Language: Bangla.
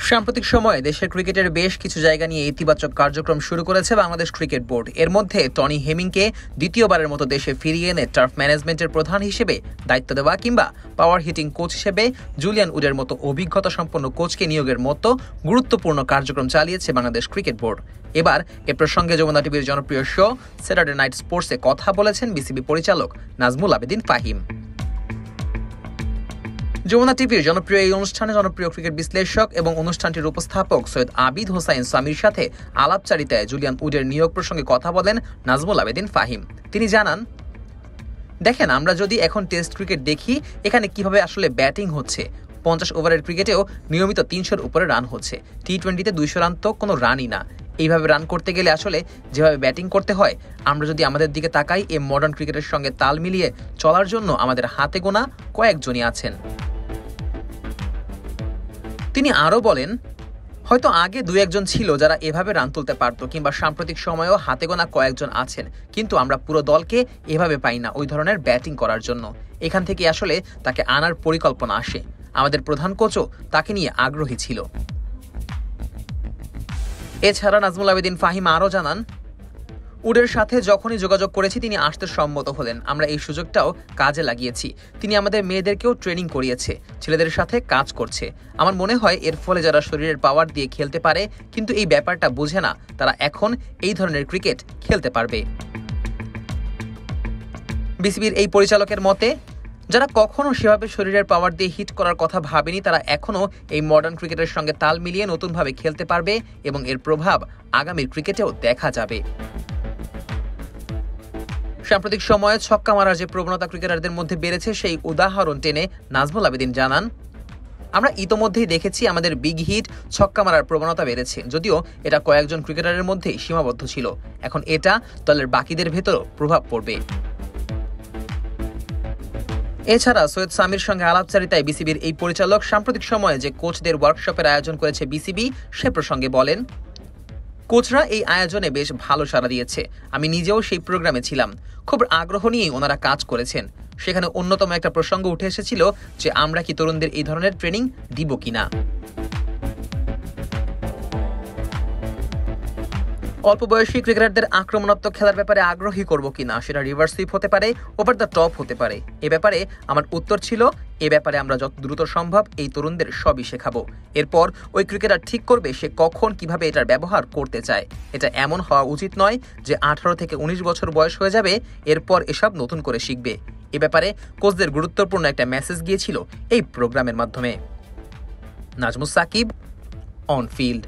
সাম্প্রতিক সময়ে দেশের ক্রিকেটের বেশ কিছু জায়গা নিয়ে ইতিবাচক কার্যক্রম শুরু করেছে বাংলাদেশ ক্রিকেট বোর্ড। এর মধ্যে টনি হেমিংকে দ্বিতীয়বারের মতো দেশে ফিরিয়ে এনে টার্ফ ম্যানেজমেন্টের প্রধান হিসেবে দায়িত্ব দেওয়া কিংবা পাওয়ার হিটিং কোচ হিসেবে জুলিয়ান উডের মতো অভিজ্ঞতা সম্পন্ন কোচকে নিয়োগের মতো গুরুত্বপূর্ণ কার্যক্রম চালিয়েছে বাংলাদেশ ক্রিকেট বোর্ড। এবার এ প্রসঙ্গে যমুনা টিভির জনপ্রিয় শো স্যাটারডে নাইট স্পোর্টসে কথা বলেছেন বিসিবি পরিচালক নাজমুল আবেদিন ফাহিম। যমুনা টিভির জনপ্রিয় এই অনুষ্ঠানে জনপ্রিয় ক্রিকেট বিশ্লেষক এবং অনুষ্ঠানটির উপস্থাপক সৈয়দ আবিদ হোসাইন সামির সাথে আলাপচারিতায় জুলিয়ান উডের নিয়োগ প্রসঙ্গে কথা বলেন নাজমুল আবেদিন ফাহিম। তিনি জানান, দেখেন, আমরা যদি এখন টেস্ট ক্রিকেট দেখি, এখানে কিভাবে আসলে ব্যাটিং হচ্ছে। 50 ওভারের ক্রিকেটেও নিয়মিত 300-র উপরে রান হচ্ছে। টি-20তে 200 রান তো কোনো রানই না। এইভাবে রান করতে গেলে আসলে যেভাবে ব্যাটিং করতে হয়, আমরা যদি আমাদের দিকে তাকাই, এই মডার্ন ক্রিকেটের সঙ্গে তাল মিলিয়ে চলার জন্য আমাদের হাতে গোনা কয়েকজনই আছেন। তিনি আরও বলেন, হয়তো আগে 2-1 ছিল যারা এভাবে রান তুলতে পারত, কিংবা সাম্প্রতিক সময়েও হাতে গোনা কয়েকজন আছেন, কিন্তু আমরা পুরো দলকে এভাবে পাই না ওই ধরনের ব্যাটিং করার জন্য। এখান থেকে আসলে তাকে আনার পরিকল্পনা আসে। আমাদের প্রধান কোচও তাকে নিয়ে আগ্রহী ছিল। এছাড়া নাজমুল আবেদিন ফাহিম আরও জানান, উডের সাথে যখনই যোগাযোগ করেছি তিনি আসতে সম্মত হলেন। আমরা এই সুযোগটাও কাজে লাগিয়েছি। তিনি আমাদের মেয়েদেরকেও ট্রেনিং করিয়েছে, ছেলেদের সাথে কাজ করছে। আমার মনে হয় এর ফলে যারা শরীরের পাওয়ার দিয়ে খেলতে পারে কিন্তু এই ব্যাপারটা বোঝে না, তারা এখন এই ধরনের ক্রিকেট খেলতে পারবে। বিসিবির এই পরিচালকের মতে, যারা কখনো সেভাবে শরীরের পাওয়ার দিয়ে হিট করার কথা ভাবেনি, তারা এখনও এই মডার্ন ক্রিকেটের সঙ্গে তাল মিলিয়ে নতুনভাবে খেলতে পারবে এবং এর প্রভাব আগামীর ক্রিকেটেও দেখা যাবে। সাম্প্রতিক সময়ে ছক্কা মারার যে প্রবণতা ক্রিকেটারদের মধ্যে বেড়েছে, সেই উদাহরণ টেনে নাজমুল আবেদিন জানান, আমরা ইতোমধ্যেই দেখেছি আমাদের বিগ হিট ছক্কা মারার প্রবণতা বেড়েছে। যদিও এটা কয়েকজন ক্রিকেটারের মধ্যেই সীমাবদ্ধ ছিল, এখন এটা দলের বাকিদের ভেতরও প্রভাব পড়বে। এছাড়া সৈয়দ সামির সঙ্গে আলাপচারিতায় বিসিবির এই পরিচালক সাম্প্রতিক সময়ে যে কোচদের ওয়ার্কশপের আয়োজন করেছে বিসিবি, সে প্রসঙ্গে বলেন, কোচরা এই আয়োজনে বেশ ভালো সাড়া দিয়েছে। আমি নিজেও সেই প্রোগ্রামে ছিলাম। খুব আগ্রহ নিয়েই ওনারা কাজ করেছেন। সেখানে অন্যতম একটা প্রসঙ্গ উঠে এসেছিল যে আমরা কি তরুণদের এই ধরনের ট্রেনিং দিব কিনা। অল্প বয়সী ক্রিকেটারদের আক্রমণাত্মক খেলার ব্যাপারে আগ্রহী করব কিনা, সেটা রিভার্স সুইপ হতে পারে, ওভার দ্য টপ হতে পারে। এ ব্যাপারে আমার উত্তর ছিল, এ ব্যাপারে আমরা যত দ্রুত সম্ভব এই তরুণদের সবই শেখাবো। এরপর ওই ক্রিকেটার ঠিক করবে সে কখন কিভাবে এটার ব্যবহার করতে চায়। এটা এমন হওয়া উচিত নয় যে 18 থেকে 19 বছর বয়স হয়ে যাবে, এরপর এসব নতুন করে শিখবে। এ ব্যাপারে কোচদের গুরুত্বপূর্ণ একটা মেসেজ গিয়েছিল এই প্রোগ্রামের মাধ্যমে। Nazmus Sakib, on field.